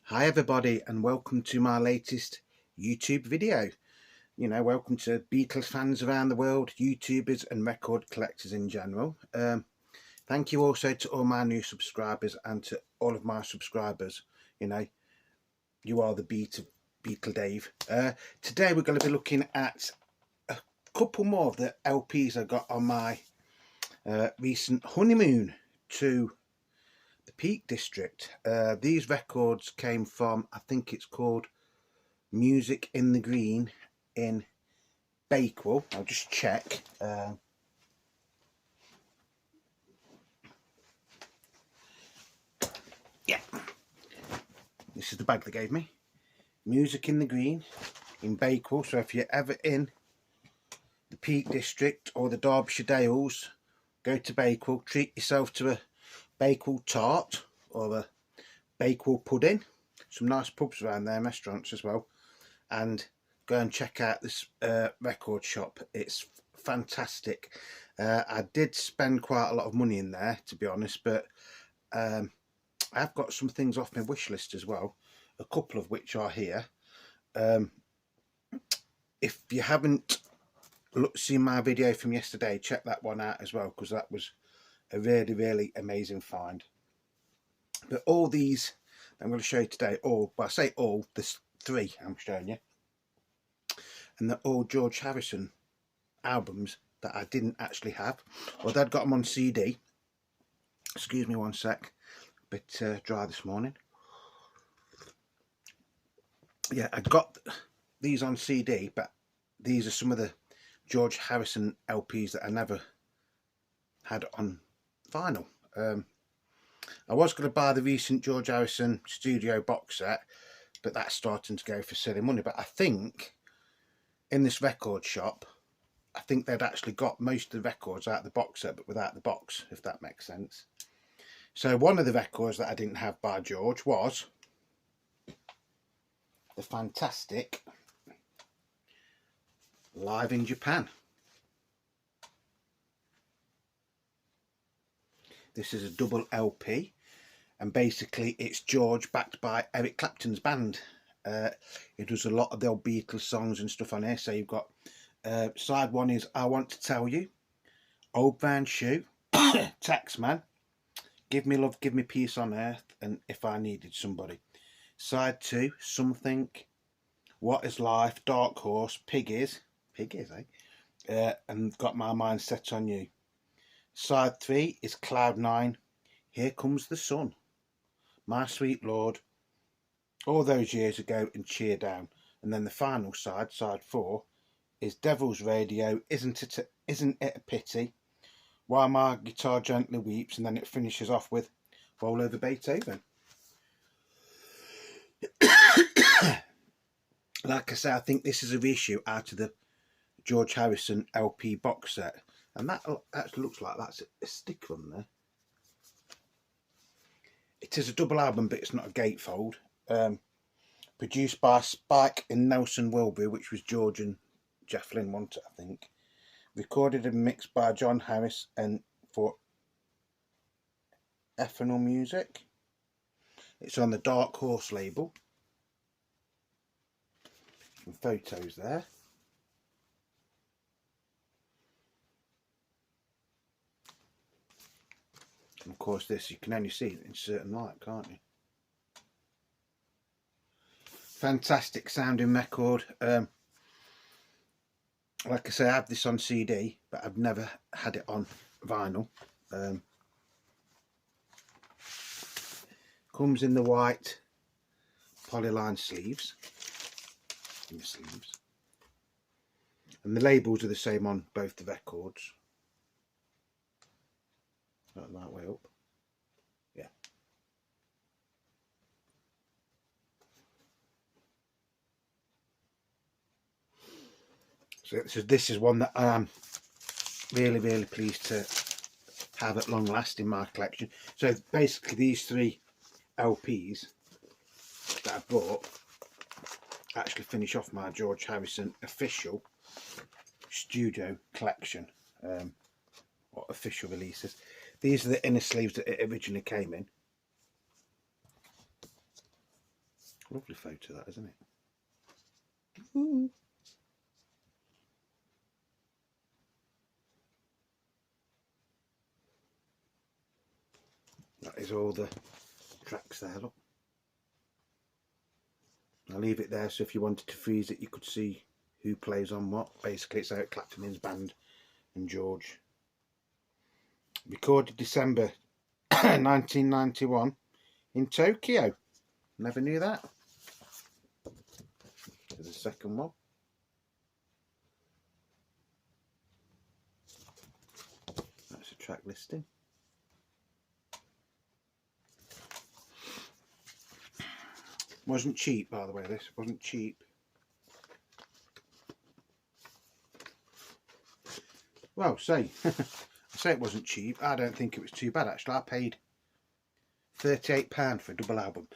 Hi everybody, and welcome to my latest YouTube video. Welcome to Beatles fans around the world, YouTubers and record collectors in general. Thank you also to all my new subscribers and to all of my subscribers. You are the Beatle Dave. Today we're going to be looking at a couple more of the LPs I got on my recent honeymoon to the Peak District. These records came from, I think it's called Music in the Green in Bakewell. I'll just check. Yeah, this is the bag they gave me. Music in the Green in Bakewell. So if you're ever in the Peak District or the Derbyshire Dales, go to Bakewell, treat yourself to a Bakewell tart or a Bakewell pudding. Some nice pubs around there, restaurants as well, and go and check out this record shop. It's fantastic. I did spend quite a lot of money in there, to be honest, but I've got some things off my wish list as well, a couple of which are here. If you haven't seen my video from yesterday, check that one out as well, because that was a really amazing find. But all these I'm going to show you today, I say all, there's three I'm showing you, and they're all George Harrison albums that I didn't actually have, or they'd got them on CD. Excuse me one sec, a bit dry this morning. Yeah, I got these on CD, but these are some of the George Harrison LPs that I never had on vinyl. I was going to buy the recent George Harrison studio box set, but that's starting to go for silly money. But I think in this record shop, I think they'd actually got most of the records out of the box set, but without the box, if that makes sense. So one of the records that I didn't have by George was the fantastic Live in Japan. This is a double LP, and basically it's George backed by Eric Clapton's band. It does a lot of the old Beatles songs and stuff on here. So you've got side one is I Want to Tell You, Old Brown Shoe, Taxman, Give Me Love, Give Me Peace on Earth, and If I Needed Somebody. Side two, Something, What Is Life, Dark Horse, Pig Is, and Got My Mind Set on You. Side three is Cloud 9, Here Comes the Sun, My Sweet Lord, All Those Years Ago, and Cheer Down. And then the final side, side four, is Devil's Radio, Isn't It a Pity, While My Guitar Gently Weeps, and then it finishes off with Roll Over Beethoven. Like I say, I think this is a reissue out of the George Harrison LP box set, and that actually looks like that's a sticker on there. It is a double album, but it's not a gatefold. Produced by Spike and Nelson Wilbury, which was George and Jeff Lynne, wasn't it, I think. Recorded and mixed by John Harris and for Eternal Music. It's on the Dark Horse label. Some photos there. And of course this, you can only see it in certain light, can't you? Fantastic sounding record. Like I say, I have this on CD, but I've never had it on vinyl. Comes in the white polyline sleeves. And the labels are the same on both the records. Not that way up. Yeah. So this is one that I am really pleased to have at long last in my collection. So basically these three LPs that I bought actually finish off my George Harrison official studio collection, or official releases. These are the inner sleeves that it originally came in. Lovely photo that, isn't it? Ooh. That is all the tracks there, look. I'll leave it there so if you wanted to freeze it you could see who plays on what. Basically it's Eric Clapton and his band and George. Recorded December 1991 in Tokyo. Never knew that. There's a second one. That's a track listing. Wasn't cheap, by the way, this wasn't cheap. Well, say, I say it wasn't cheap. I don't think it was too bad, actually. I paid £38 for a double album.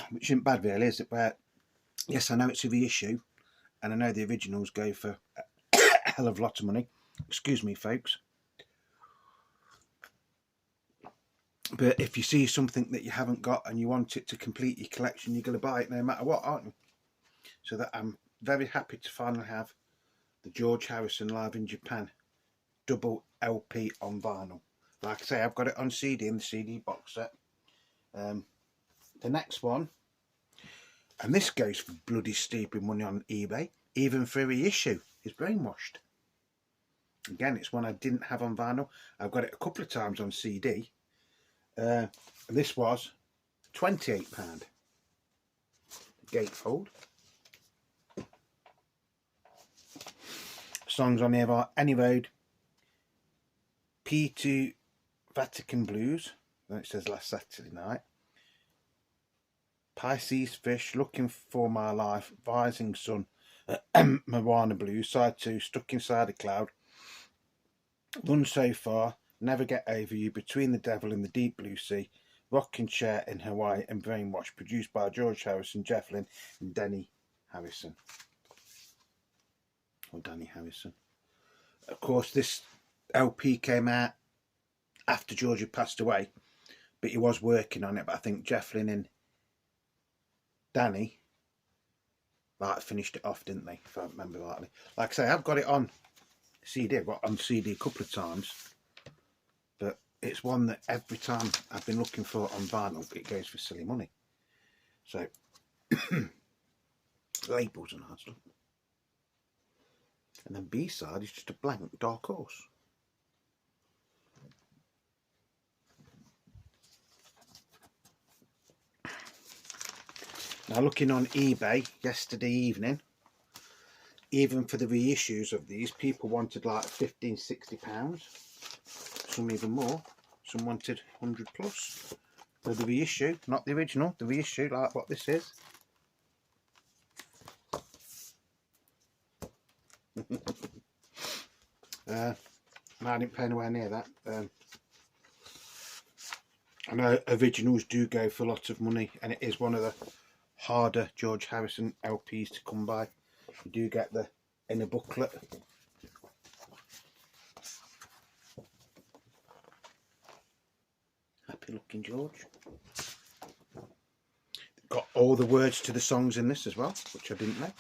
Which isn't bad, really, is it? But yes, I know it's a reissue, and I know the originals go for a hell of a lot of money. Excuse me, folks. But if you see something that you haven't got and you want it to complete your collection, you're going to buy it no matter what, aren't you? So that I'm very happy to finally have the George Harrison Live in Japan double LP on vinyl. Like I say, I've got it on CD in the CD box set. The next one, and this goes for bloody stupid money on eBay, even for a reissue, is Brainwashed. Again, it's one I didn't have on vinyl. I've got it a couple of times on CD. This was £28. Gatefold. Songs on here are Any Road, P2 Vatican Blues, then it says Last Saturday Night, Pisces Fish, Looking for My Life, Rising Sun, Moana Blues, Side 2, Stuck Inside a Cloud, Run So Far, Never Get Over You, Between the Devil and the Deep Blue Sea, Rocking Chair in Hawaii, and Brainwashed, produced by George Harrison, Jeff Lynne and Denny Harrison. Or Danny Harrison. Of course, this LP came out after George had passed away, but he was working on it. But I think Jeff Lynne and Danny finished it off, didn't they? If I remember rightly. Like I say, I've got it on CD. I've got it on CD a couple of times, but it's one that every time I've been looking for on vinyl, it goes for silly money. So labels and that stuff. And then B-side is just a blank Dark Horse. Now, looking on eBay yesterday evening, even for the reissues of these, people wanted like £15–60, some even more, some wanted 100 plus for the reissue, not the original, the reissue, like what this is. I didn't pay anywhere near that. I know originals do go for lots of money, and it is one of the harder George Harrison LPs to come by. You do get the inner booklet. Happy looking George. Got all the words to the songs in this as well, which I didn't know.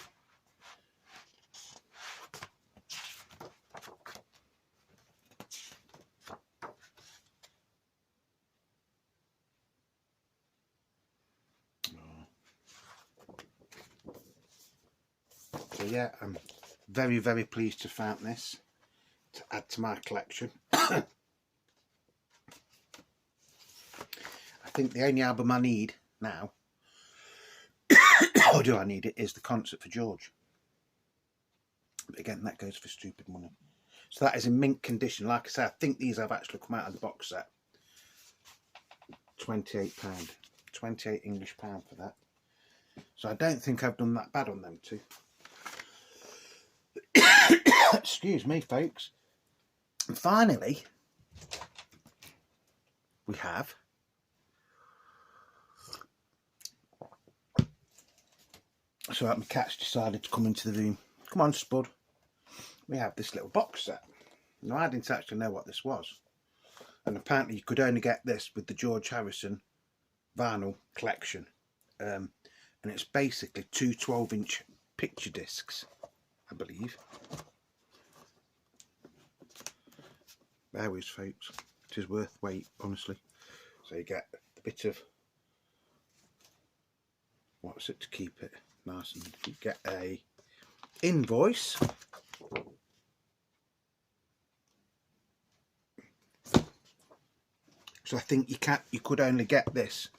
So yeah, I'm very, very pleased to find this to add to my collection. I think the only album I need now, or do I need it, is the Concert for George. But again, that goes for stupid money. So that is in mint condition. Like I said, I think these have actually come out of the box set. £28. 28 English pound for that. So I don't think I've done that bad on them two. Excuse me, folks. And finally, we have so my cat's decided to come into the room. Come on, Spud. We have this little box set. Now, I didn't actually know what this was. And apparently you could only get this with the George Harrison vinyl collection, and it's basically two 12-inch picture discs, I believe. There we is, folks. It is worth weight, honestly. So you get a bit of, what's it to keep it nice, and you get a invoice. So I think you could only get this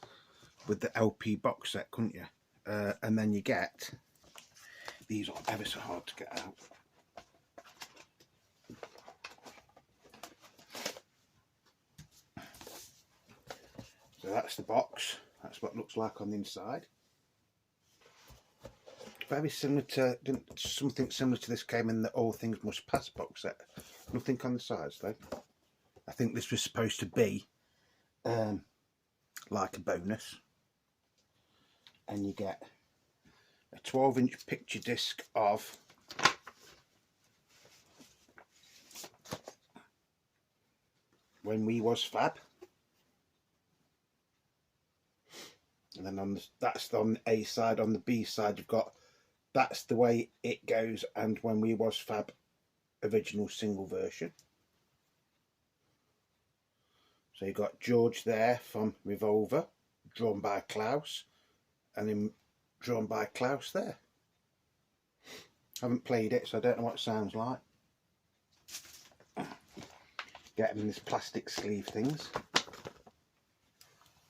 with the LP box set, couldn't you? And then you get, these are ever so hard to get out. So that's the box. That's what it looks like on the inside. Very similar to, something similar to this came in the All Things Must Pass box set. Nothing on the sides though. I think this was supposed to be like a bonus. And you get a 12-inch picture disc of When We Was Fab. And then on that's on the A side. On the B side, you've got That's the Way It Goes and When We Was Fab original single version. So you've got George there from Revolver, drawn by Klaus, and then drawn by Klaus there. Haven't played it, so I don't know what it sounds like. Get them in this plastic sleeve things.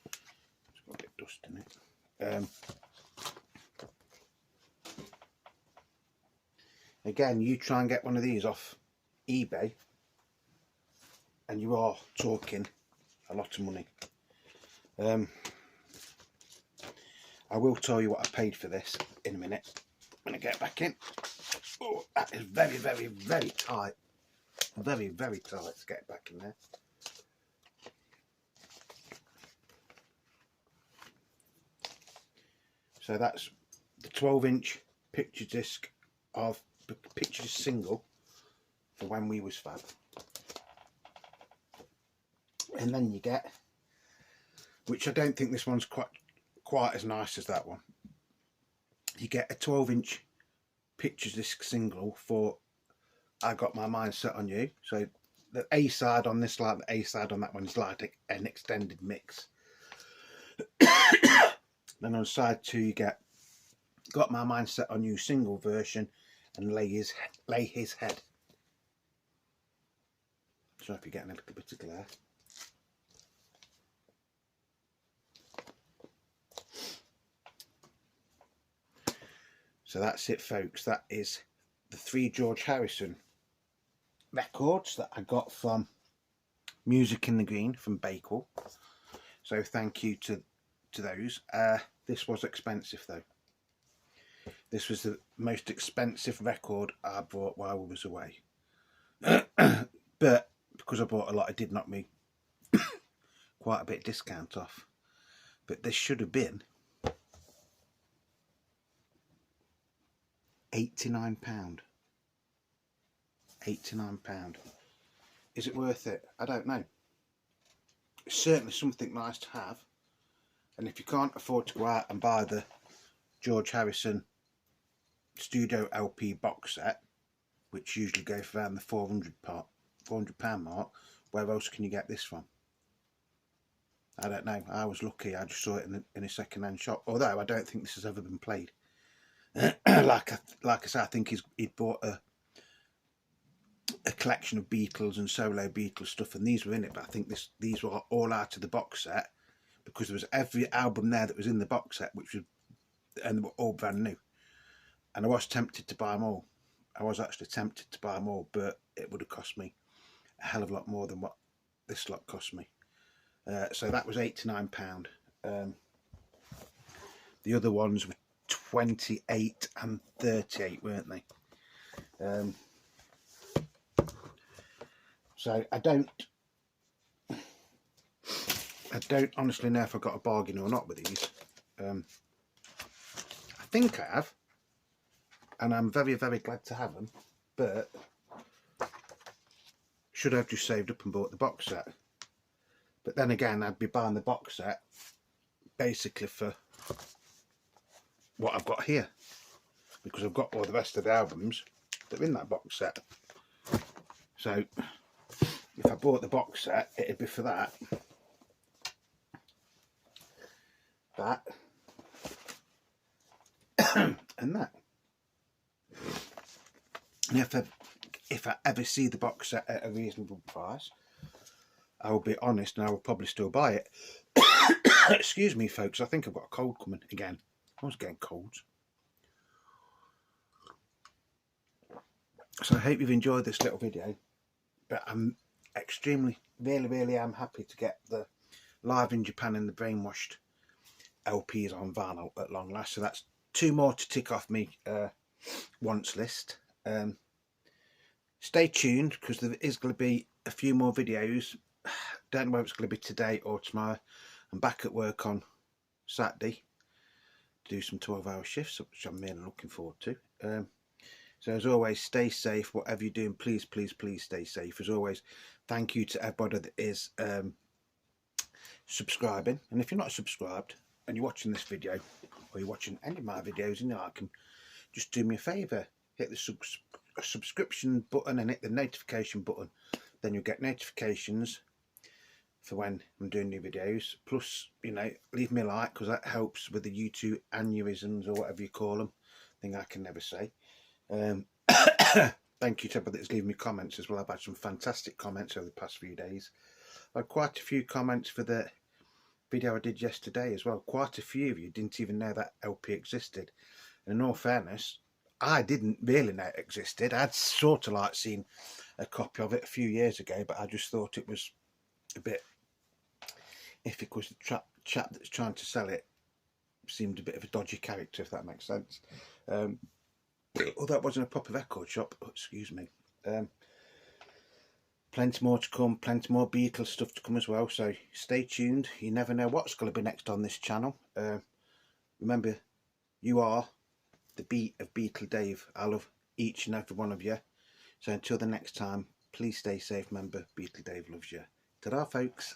It's got a bit of dust in it. Again, you try and get one of these off eBay, and you are talking a lot of money. I will tell you what I paid for this in a minute when I get back in. Oh, that is very, very, very tight. Very, very tight to get back in there. So that's the 12-inch picture disc of picture single for When We Was Fab. And then you get, which I don't think this one's quite as nice as that one, you get a 12-inch picture disc single for I Got My Mind Set on You. So the A side on this, like the A side on that one, is like an extended mix. Then on side 2 you get Got My Mind Set on You single version and Lay His Head. So if you're getting a little bit of glare. So that's it, folks. That is the 3 George Harrison records that I got from Music in the Green from Bakewell. So thank you to those. This was expensive though. This was the most expensive record I bought while I was away. But because I bought a lot, it did knock me quite a bit of discount off. But this should have been £89. £89. Is it worth it? I don't know. It's certainly something nice to have. And if you can't afford to go out and buy the George Harrison Studio LP box set, which usually go for around the £400 mark, where else can you get this from? I don't know. I was lucky. I just saw it in a second-hand shop. Although I don't think this has ever been played. like I said, I think he'd bought a collection of Beatles and solo Beatles stuff, and these were in it. But I think these were all out of the box set, because there was every album there that was in the box set, and they were all brand new. And I was tempted to buy them all. I was actually tempted to buy them all, but it would have cost me a hell of a lot more than what this lot cost me. So that was £89. The other ones were 28 and 38, weren't they? So I don't honestly know if I got a bargain or not with these. I think I have, and I'm very, very glad to have them, but should have just saved up and bought the box set. But then again, I'd be buying the box set basically for what I've got here, because I've got all the rest of the albums that are in that box set. So if I bought the box set, it'd be for that, and that. And if I ever see the box set at a reasonable price, I will be honest and I will probably still buy it. Excuse me folks, I think I've got a cold coming again. I was getting colds. So I hope you've enjoyed this little video, but I'm extremely, really am happy to get the Live in Japan and the Brainwashed LPs on vinyl at long last. So that's 2 more to tick off me wants list. Stay tuned, because there is going to be a few more videos. Don't know whether it's going to be today or tomorrow. I'm back at work on Saturday to do some 12-hour shifts, which I'm really looking forward to. So as always, stay safe. Whatever you're doing, please stay safe. As always, thank you to everybody that is subscribing. And if you're not subscribed and you're watching this video, or you're watching any of my videos and you like them, just do me a favour, hit the subscription button and hit the notification button. Then you'll get notifications for when I'm doing new videos. Plus, you know, leave me a like, because that helps with the YouTube aneurysms, or whatever you call them. Thing I can never say. Thank you to everybody that's leaving me comments as well. I've had some fantastic comments over the past few days. I had quite a few comments for the video I did yesterday as well. Quite a few of you didn't even know that LP existed. And in all fairness, I didn't really know it existed. I'd sort of like seen a copy of it a few years ago, but I just thought it was a bit iffy, because the chap that's trying to sell it seemed a bit of a dodgy character, if that makes sense. Although it wasn't a proper record shop, excuse me. Plenty more to come, plenty more Beatles stuff to come as well, so stay tuned. You never know what's going to be next on this channel. Remember, you are the beat of Beatle Dave. I love each and every one of you. So until the next time, please stay safe. Remember, Beatle Dave loves you. Ta-da, folks.